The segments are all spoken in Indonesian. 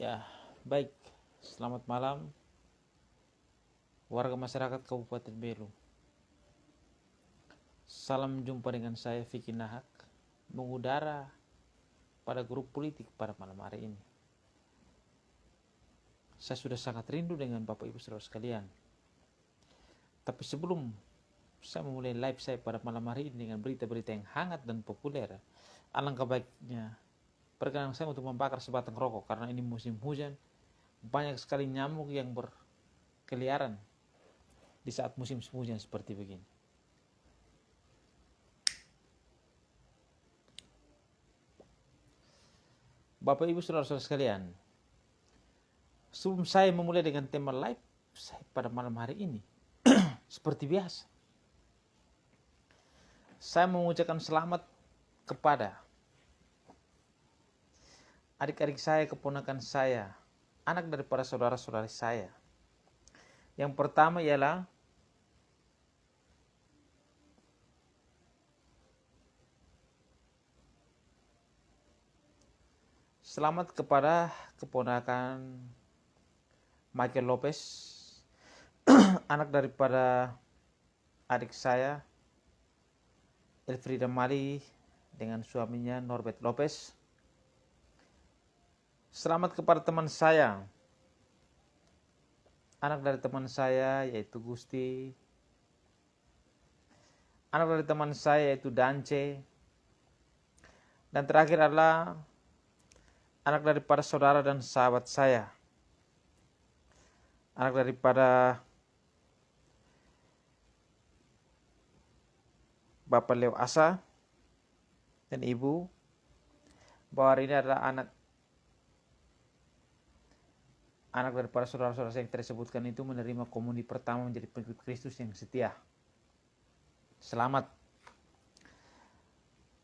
Ya, baik. Selamat malam warga masyarakat Kabupaten Belu. Salam jumpa dengan saya Vicky Nahak, mengudara pada grup politik pada malam hari ini. Saya sudah sangat rindu dengan Bapak Ibu Saudara sekalian. Tapi sebelum saya memulai live saya pada malam hari ini dengan berita-berita yang hangat dan populer, alangkah baiknya perkenan saya untuk membakar sebatang rokok karena ini musim hujan. Banyak sekali nyamuk yang berkeliaran di saat musim hujan seperti begini. Bapak Ibu Saudara-saudara sekalian, sebelum saya memulai dengan tema live saya pada malam hari ini, seperti biasa, saya mengucapkan selamat kepada adik-adik saya, keponakan saya, anak daripada saudara-saudari saya. Yang pertama ialah selamat kepada keponakan Michael Lopez, anak daripada adik saya Elfrida Mali dengan suaminya Norbert Lopez. Selamat kepada teman saya, anak dari teman saya yaitu Gusti, anak dari teman saya yaitu Dance, dan terakhir adalah anak daripada saudara dan sahabat saya, anak daripada Bapak Leo Asa dan Ibu, bahwa ini adalah anak daripada saudara-saudara saya yang tersebutkan itu menerima komuni pertama menjadi pengikut Kristus yang setia. Selamat.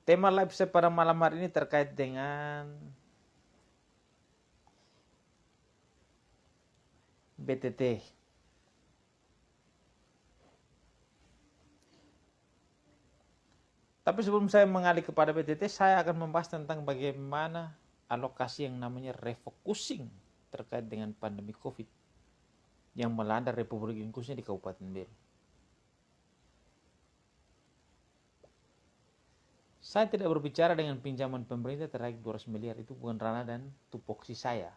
Tema live saya pada malam hari ini terkait dengan BTT. Tapi sebelum saya mengalih kepada BTT, saya akan membahas tentang bagaimana alokasi yang namanya refocusing terkait dengan pandemi COVID yang melanda Republik Indonesia di Kabupaten Belu. Saya tidak berbicara dengan pinjaman pemerintah terkait 200 miliar, itu bukan ranah dan tupoksi saya.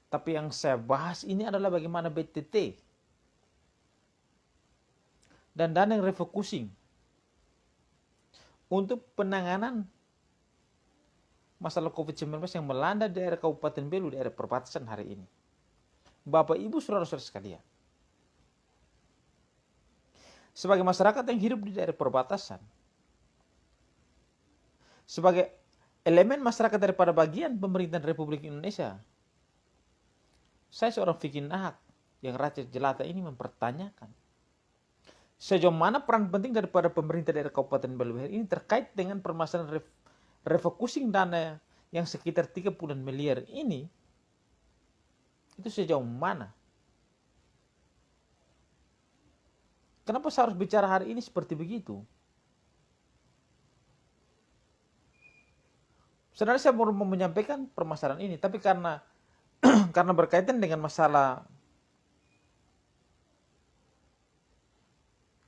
Tapi yang saya bahas ini adalah bagaimana BTT dan dana yang refocusing untuk penanganan masalah COVID-19 yang melanda daerah Kabupaten Belu, daerah perbatasan hari ini. Bapak Ibu Saudara-saudara sekalian, sebagai masyarakat yang hidup di daerah perbatasan, sebagai elemen masyarakat daripada bagian pemerintahan Republik Indonesia, saya seorang Vicky Nahak yang rakyat jelata ini mempertanyakan sejauh mana peran penting daripada pemerintah daerah Kabupaten Belu ini terkait dengan permasalahan refocusing dana yang sekitar 30 miliar ini, itu sejauh mana? Kenapa saya harus bicara hari ini seperti begitu? Sebenarnya saya baru mau menyampaikan permasalahan ini, tapi karena berkaitan dengan masalah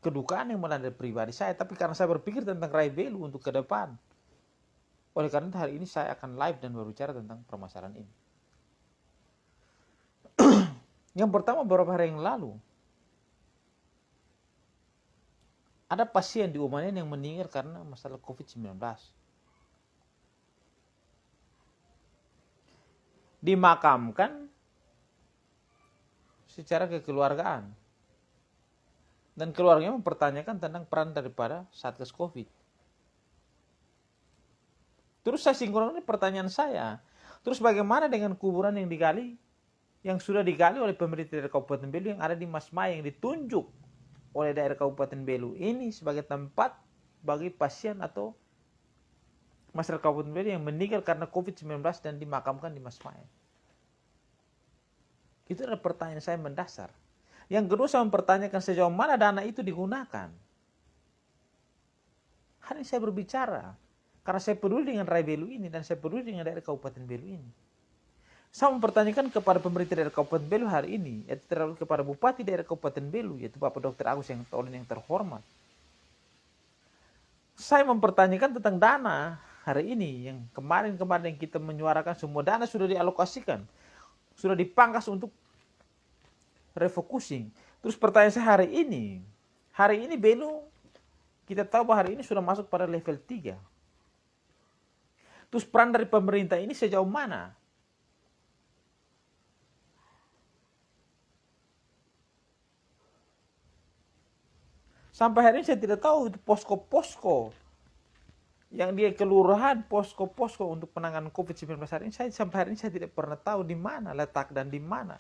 kedukaan yang melanda pribadi saya, tapi karena saya berpikir tentang Rai Belu untuk ke depan, oleh karena itu hari ini saya akan live dan berbicara tentang permasalahan ini. Yang pertama, beberapa hari yang lalu ada pasien di Umanen yang meninggal karena masalah COVID-19. Dimakamkan secara kekeluargaan. Dan keluarganya mempertanyakan tentang peran daripada Satgas COVID. Terus saya sinkronkan pertanyaan saya. Terus bagaimana dengan kuburan yang digali, yang sudah digali oleh pemerintah daerah Kabupaten Belu yang ada di Masmai, yang ditunjuk oleh daerah Kabupaten Belu ini sebagai tempat bagi pasien atau masyarakat Kabupaten Belu yang meninggal karena COVID-19 dan dimakamkan di Masmai. Itu adalah pertanyaan saya mendasar. Yang kedua, saya mempertanyakan sejauh mana dana itu digunakan. Hari ini saya berbicara karena saya peduli dengan Rai Belu ini dan saya peduli dengan daerah Kabupaten Belu ini. Saya mempertanyakan kepada pemerintah daerah Kabupaten Belu hari ini, yaitu terlalu kepada Bupati daerah Kabupaten Belu, yaitu Bapak Dr. Agus yang Tolin yang terhormat. Saya mempertanyakan tentang dana hari ini yang kemarin kita menyuarakan semua dana sudah dialokasikan, sudah dipangkas untuk refocusing. Terus pertanyaan saya hari ini Belu kita tahu bahwa hari ini sudah masuk pada level 3. Terus peran dari pemerintah ini sejauh mana? Sampai hari ini saya tidak tahu itu posko-posko yang di kelurahan, posko-posko untuk penanganan COVID-19 hari ini. Sampai hari ini saya tidak pernah tahu di mana letak dan di mana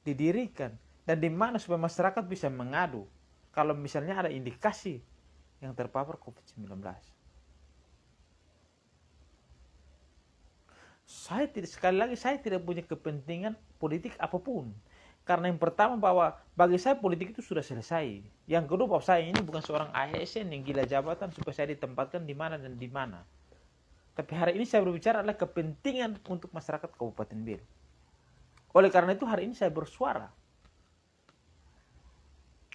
didirikan. Dan di mana supaya masyarakat bisa mengadu kalau misalnya ada indikasi yang terpapar COVID-19. Sekali lagi saya tidak punya kepentingan politik apapun. Karena yang pertama bahwa bagi saya politik itu sudah selesai. Yang kedua bahwa saya ini bukan seorang ASN yang gila jabatan supaya saya ditempatkan di mana dan di mana. Tapi hari ini saya berbicara adalah kepentingan untuk masyarakat Kabupaten Belu. Oleh karena itu hari ini saya bersuara.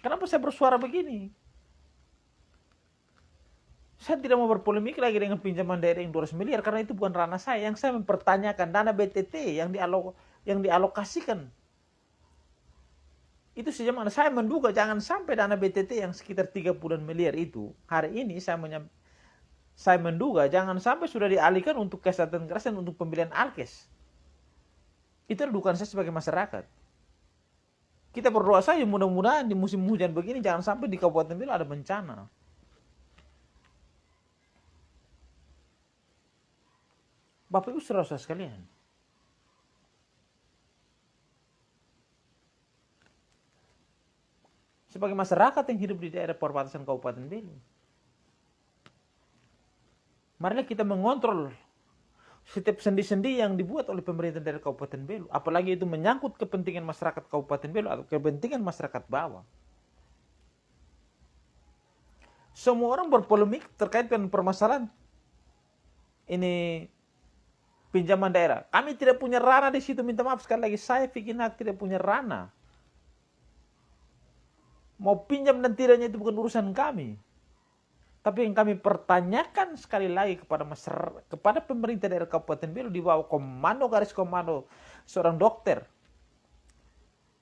Kenapa saya bersuara begini? Saya tidak mau berpolemik lagi dengan pinjaman daerah yang 200 miliar karena itu bukan ranah saya. Yang saya mempertanyakan dana BTT yang dialokasikan. Itu sejauh mana saya menduga jangan sampai dana BTT yang sekitar 30 miliar itu. Hari ini saya menduga jangan sampai sudah dialihkan untuk kesehatan kerasan untuk pembelian alkes. Itu dugaan saya sebagai masyarakat. Kita berdoa saja mudah-mudahan di musim hujan begini jangan sampai di Kabupaten Belu ada bencana. Bapak Ibu saudara-saudara sekalian. Sebagai masyarakat yang hidup di daerah perbatasan Kabupaten Belu, marilah kita mengontrol setiap sendi-sendi yang dibuat oleh pemerintah daerah Kabupaten Belu. Apalagi itu menyangkut kepentingan masyarakat Kabupaten Belu atau kepentingan masyarakat bawah. Semua orang berpolemik terkait dengan permasalahan ini pinjaman daerah. Kami tidak punya ranah di situ. Minta maaf sekali lagi, saya Vicky Nahak tidak punya ranah. Mau pinjam dan tidaknya itu bukan urusan kami. Tapi yang kami pertanyakan sekali lagi kepada masyarakat, kepada pemerintah daerah Kabupaten Belu di bawah garis komando seorang dokter,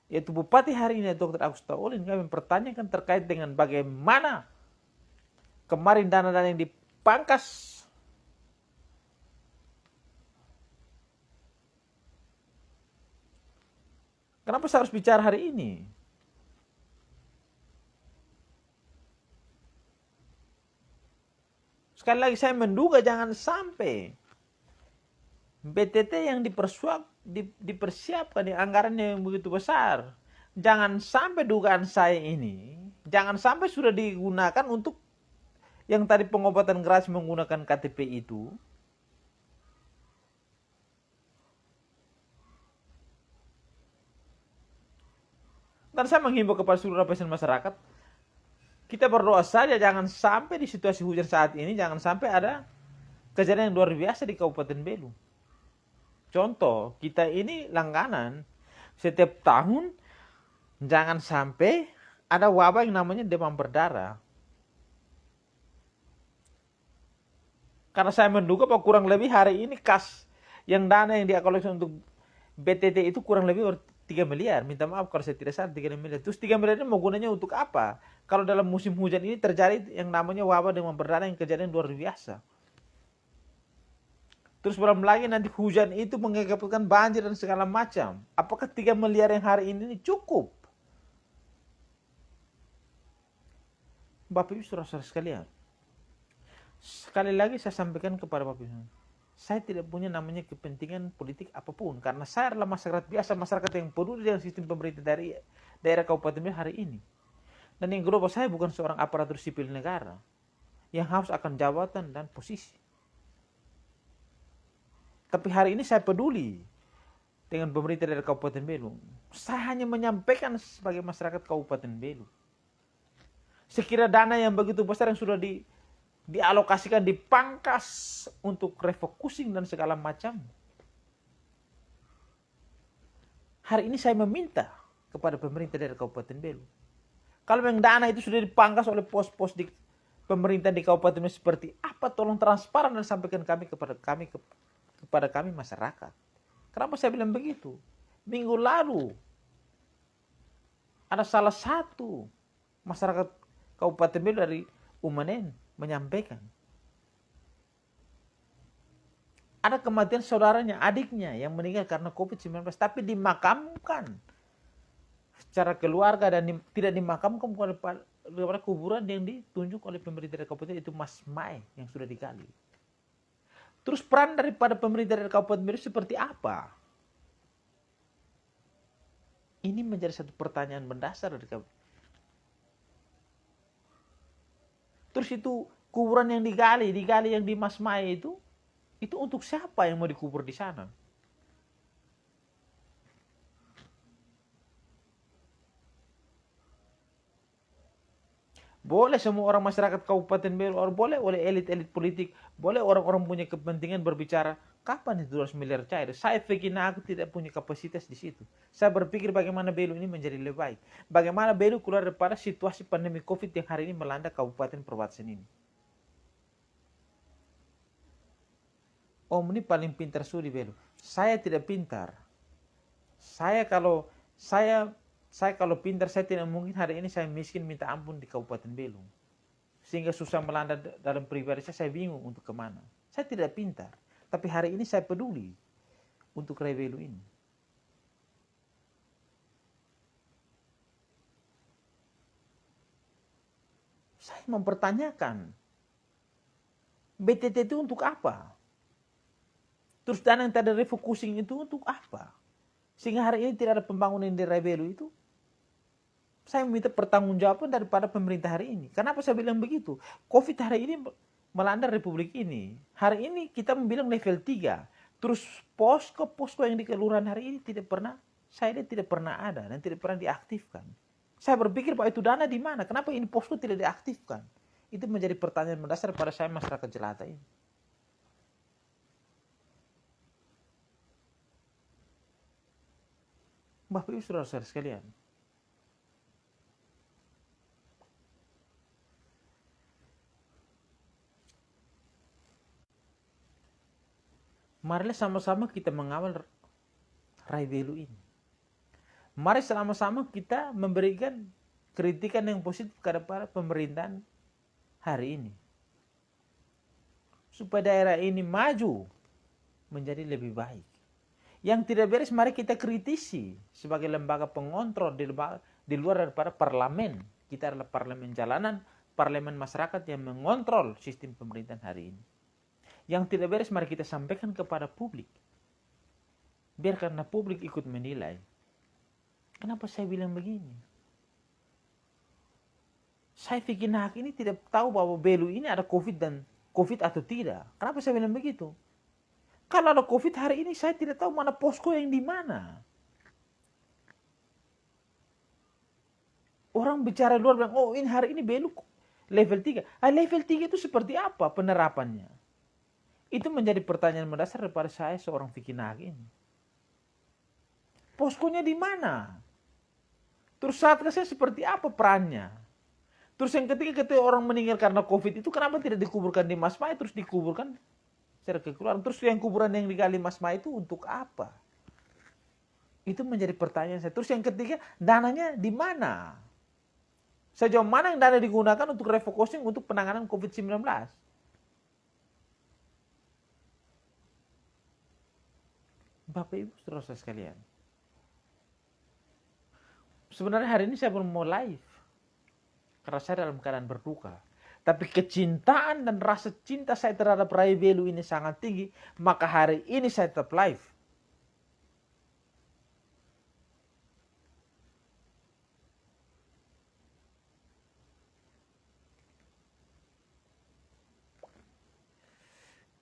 yaitu Bupati hari ini Dr. Agus Tolin, kami pertanyakan terkait dengan bagaimana kemarin dana-dana yang dipangkas kenapa saya harus bicara hari ini? Sekali lagi saya menduga jangan sampai BTT yang dipersiapkan di anggarannya yang begitu besar. Jangan sampai dugaan saya ini, jangan sampai sudah digunakan untuk yang tadi pengobatan gratis menggunakan KTP itu. Dan saya menghimbau kepada seluruh lapisan masyarakat, kita berdoa saja jangan sampai di situasi hujan saat ini, jangan sampai ada kejadian yang luar biasa di Kabupaten Belu. Contoh, kita ini langganan setiap tahun jangan sampai ada wabah yang namanya demam berdarah. Karena saya menduga bahwa kurang lebih hari ini kas yang dana yang dialokasikan untuk BTT itu kurang lebih 3 miliar. Minta maaf kalau saya tidak salah 3 miliar. Terus 3 miliar ini mau gunanya untuk apa? Kalau dalam musim hujan ini terjadi yang namanya wabah demam berdarah yang kejadian luar biasa. Terus belum lagi nanti hujan itu mengakibatkan banjir dan segala macam. Apakah 3 miliar yang hari ini cukup? Bapak Ibu saudara-saudara sekalian. Sekali lagi saya sampaikan kepada Bapak Ibu. Saya tidak punya namanya kepentingan politik apapun. Karena saya adalah masyarakat biasa, masyarakat yang peduli dengan sistem pemerintah dari daerah Kabupaten Belu hari ini. Dan yang kedua, saya bukan seorang aparatur sipil negara yang harus akan jabatan dan posisi. Tapi hari ini saya peduli dengan pemerintah dari Kabupaten Belu. Saya hanya menyampaikan sebagai masyarakat Kabupaten Belu. Sekira dana yang begitu besar yang sudah dialokasikan, dipangkas untuk refocusing dan segala macam. Hari ini saya meminta kepada pemerintah dari Kabupaten Belu. Kalau memang dana itu sudah dipangkas oleh pos-pos di pemerintah di Kabupaten Belu seperti apa, tolong transparan dan sampaikan kepada kami masyarakat. Kenapa saya bilang begitu? Minggu lalu ada salah satu masyarakat Kabupaten Belu dari Umanen menyampaikan ada kematian saudaranya, adiknya yang meninggal karena COVID-19, tapi dimakamkan secara keluarga dan tidak dimakamkan kepada kuburan yang ditunjuk oleh pemerintah kabupaten, itu Mas Mae yang sudah digali. Terus peran daripada pemerintah dari Kabupaten Belu seperti apa? Ini menjadi satu pertanyaan mendasar dari kami. Terus itu kuburan yang digali yang di Mas Mae itu untuk siapa yang mau dikubur di sana? Boleh semua orang masyarakat Kabupaten Belu, boleh oleh elit-elit politik, boleh orang-orang punya kepentingan berbicara, kapan itu 200 miliar cair? Saya pikir aku tidak punya kapasitas di situ. Saya berpikir bagaimana Belu ini menjadi lebih baik. Bagaimana Belu keluar daripada situasi pandemi COVID yang hari ini melanda Kabupaten perbatasan ini. Om ini paling pintar sudi Belu. Saya tidak pintar. Saya kalau pintar, saya tidak mungkin hari ini saya miskin minta ampun di Kabupaten Belu. Sehingga susah melanda dalam pribadi saya bingung untuk kemana. Saya tidak pintar. Tapi hari ini saya peduli untuk rakyat Belu ini. Saya mempertanyakan, BTT itu untuk apa? Terus dana yang tadi refocusing itu untuk apa? Sehingga hari ini tidak ada pembangunan di rakyat Belu itu. Saya meminta pertanggungjawaban daripada pemerintah hari ini. Kenapa saya bilang begitu? COVID hari ini melanda Republik ini. Hari ini kita bilang level 3. Terus posko yang di kelurahan hari ini tidak pernah ada dan tidak pernah diaktifkan. Saya berpikir bahwa itu dana di mana? Kenapa ini posko tidak diaktifkan? Itu menjadi pertanyaan mendasar pada saya masyarakat jelata ini. Bapak Ibu saudara-saudara sekalian, marilah sama-sama kita mengawal rakyat Belu ini. Mari sama-sama kita memberikan kritikan yang positif kepada pemerintahan hari ini. Supaya daerah ini maju menjadi lebih baik. Yang tidak beres mari kita kritisi sebagai lembaga pengontrol di luar daripada parlemen. Kita adalah parlemen jalanan, parlemen masyarakat yang mengontrol sistem pemerintahan hari ini. Yang tidak beres mari kita sampaikan kepada publik. Biar karena publik ikut menilai. Kenapa saya bilang begini? Saya pikir ini tidak tahu bahwa Belu ini ada COVID atau tidak. Kenapa saya bilang begitu? Kalau ada COVID hari ini saya tidak tahu mana posko yang di mana. Orang bicara luar bilang, oh ini hari ini Belu level 3. Level 3 itu seperti apa penerapannya? Itu menjadi pertanyaan mendasar daripada saya seorang Vicky Nag ini. Poskonya di mana? Terus Satgasnya seperti apa perannya? Terus yang ketiga orang meninggal karena COVID itu kenapa tidak dikuburkan di Mas Mae, terus dikuburkan secara kekeluargaan? Terus yang kuburan yang digali Mas Mae itu untuk apa? Itu menjadi pertanyaan saya. Terus yang ketiga, dananya di mana? Sejauh mana yang dana digunakan untuk refocusing untuk penanganan COVID-19? Bapak Ibu saudara sekalian, sebenarnya hari ini saya belum mau live karena saya dalam keadaan berduka. Tapi kecintaan dan rasa cinta saya terhadap rakyat Belu ini sangat tinggi, maka hari ini saya tetap live.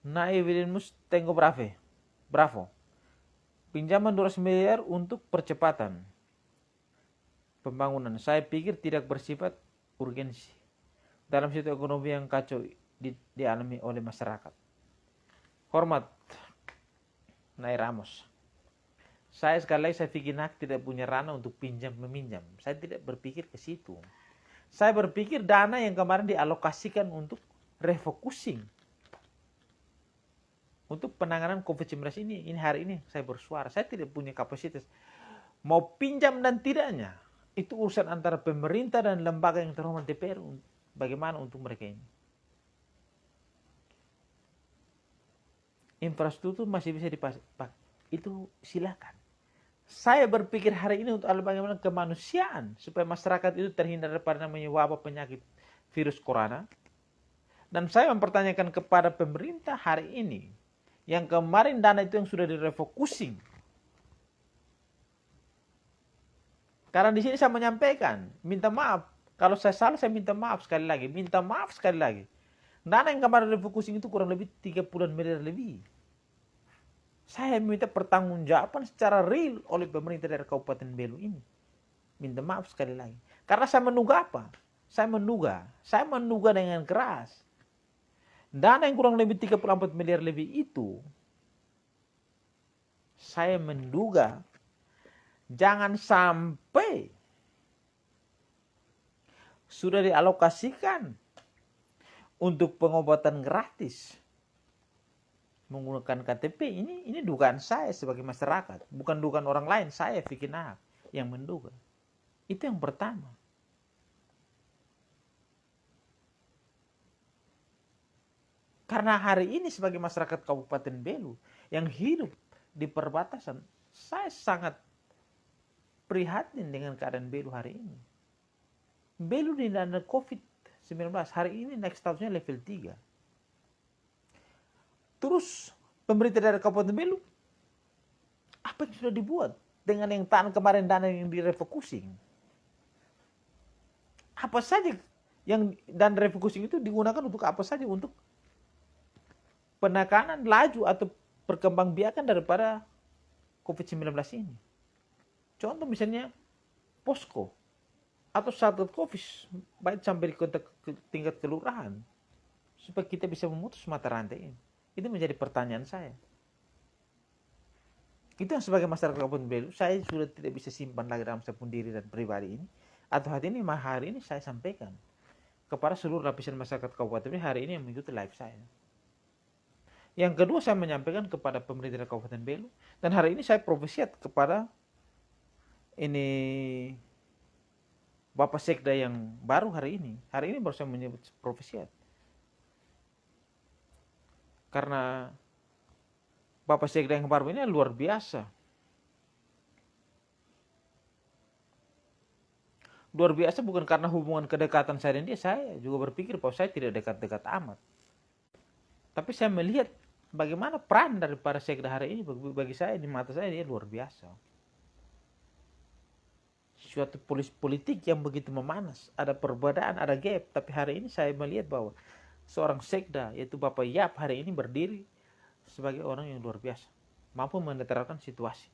Nah, evidence tengo bravo. Pinjaman 200 miliar untuk percepatan pembangunan. Saya pikir tidak bersifat urgensi dalam situasi ekonomi yang kacau dialami oleh masyarakat. Hormat, Nay Ramos. Saya sekali lagi saya pikir tidak punya ranah untuk pinjam meminjam. Saya tidak berpikir ke situ. Saya berpikir dana yang kemarin dialokasikan untuk refocusing, untuk penanganan COVID-19 ini hari ini saya bersuara. Saya tidak punya kapasitas. Mau pinjam dan tidaknya, itu urusan antara pemerintah dan lembaga yang terhormat DPR. Bagaimana untuk mereka ini? Infrastruktur masih bisa dipakai. Itu silakan. Saya berpikir hari ini untuk bagaimana kemanusiaan supaya masyarakat itu terhindar daripada namanya wabah penyakit virus corona. Dan saya mempertanyakan kepada pemerintah hari ini, yang kemarin dana itu yang sudah direfocusing. Karena di sini saya menyampaikan, minta maaf. Kalau saya salah, saya minta maaf sekali lagi. Minta maaf sekali lagi. Dana yang kemarin refocusing itu kurang lebih 30 miliar lebih. Saya minta pertanggungjawaban secara real oleh pemerintah dari Kabupaten Belu ini. Minta maaf sekali lagi. Karena saya menduga apa? Saya menduga dengan keras. Dana yang kurang lebih 34 miliar lebih itu, saya menduga jangan sampai sudah dialokasikan untuk pengobatan gratis menggunakan KTP. Ini dugaan saya sebagai masyarakat, bukan dugaan orang lain. Saya Vicky Nahak yang menduga. Itu yang pertama. Karena hari ini sebagai masyarakat Kabupaten Belu yang hidup di perbatasan, saya sangat prihatin dengan keadaan Belu hari ini. Belu di dana COVID-19 hari ini naik statusnya level 3. Terus pemerintah daerah Kabupaten Belu, apa yang sudah dibuat dengan yang kemarin dana yang direfocusing? Apa saja yang dan refocusing itu digunakan untuk apa saja? Untuk penekanan laju atau perkembangbiakan daripada COVID-19 ini. Contoh misalnya posko atau satgas COVID baik sampai ke tingkat kelurahan supaya kita bisa memutus mata rantai ini. Itu menjadi pertanyaan saya. Itu yang sebagai masyarakat Kabupaten Belu saya sudah tidak bisa simpan lagi dalam saya pun diri dan pribadi ini. Atau hari ini saya sampaikan kepada seluruh lapisan masyarakat Kabupaten Belu hari ini yang mengikuti live saya. Yang kedua saya menyampaikan kepada pemerintah Kabupaten Belu, dan hari ini saya profesiat kepada ini Bapak Sekda yang baru hari ini. Hari ini baru saya menyebut profesiat. Karena Bapak Sekda yang baru ini luar biasa. Luar biasa bukan karena hubungan kedekatan saya dan dia. Saya juga berpikir bahwa saya tidak dekat-dekat amat. Tapi saya melihat bagaimana peran daripada Sekda hari ini bagi saya, di mata saya dia luar biasa. Suatu politik yang begitu memanas, ada perbedaan, ada gap. Tapi hari ini saya melihat bahwa seorang Sekda, yaitu Bapak Yap, hari ini berdiri sebagai orang yang luar biasa, mampu menetralkan situasi.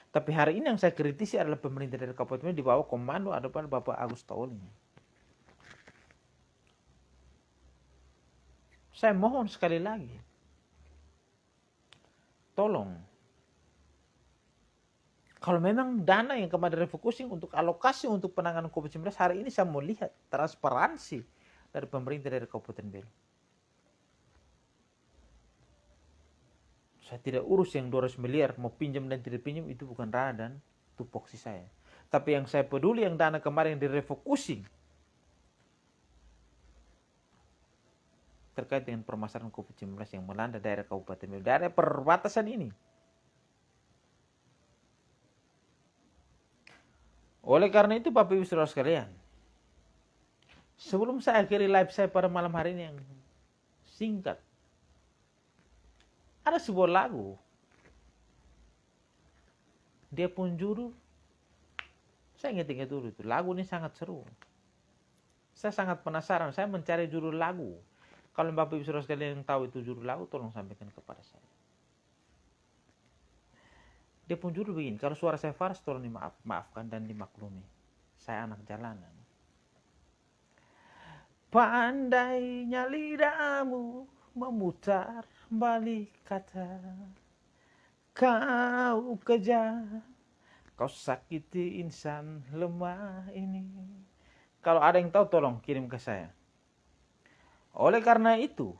Tapi hari ini yang saya kritisi adalah pemerintah dari Kabupaten di bawah komando ada Bapak Agus Tauli. Saya mohon sekali lagi, tolong, kalau memang dana yang kemarin refocusing untuk alokasi untuk penanganan COVID-19, hari ini saya mau lihat transparansi dari pemerintah dari Kabupaten Belu. Saya tidak urus yang 200 miliar mau pinjam dan tidak pinjam, itu bukan ranah dan tupoksi saya. Tapi yang saya peduli yang dana kemarin direfocusing terkait dengan permasalahan COVID-19 yang melanda daerah Kabupaten Belu, daerah perbatasan ini. Oleh karena itu Bapak Ibu Saudara sekalian, sebelum saya akhiri live saya pada malam hari ini yang singkat, ada sebuah lagu. Dia pun judul, saya ingat dulu itu. Lagu ini sangat seru. Saya sangat penasaran, saya mencari judul lagu. Kalau Bapak Ibu Saudara sekalian yang tahu itu judul lagu, tolong sampaikan kepada saya. Dia pun judul begini, kalau suara saya faras tolong dimaafkan dan dimaklumi. Saya anak jalanan. Pandainya lidahmu memutar balik kata, Kau kejam, kau sakiti insan lemah ini. Kalau ada yang tahu tolong kirim ke saya. Oleh karena itu,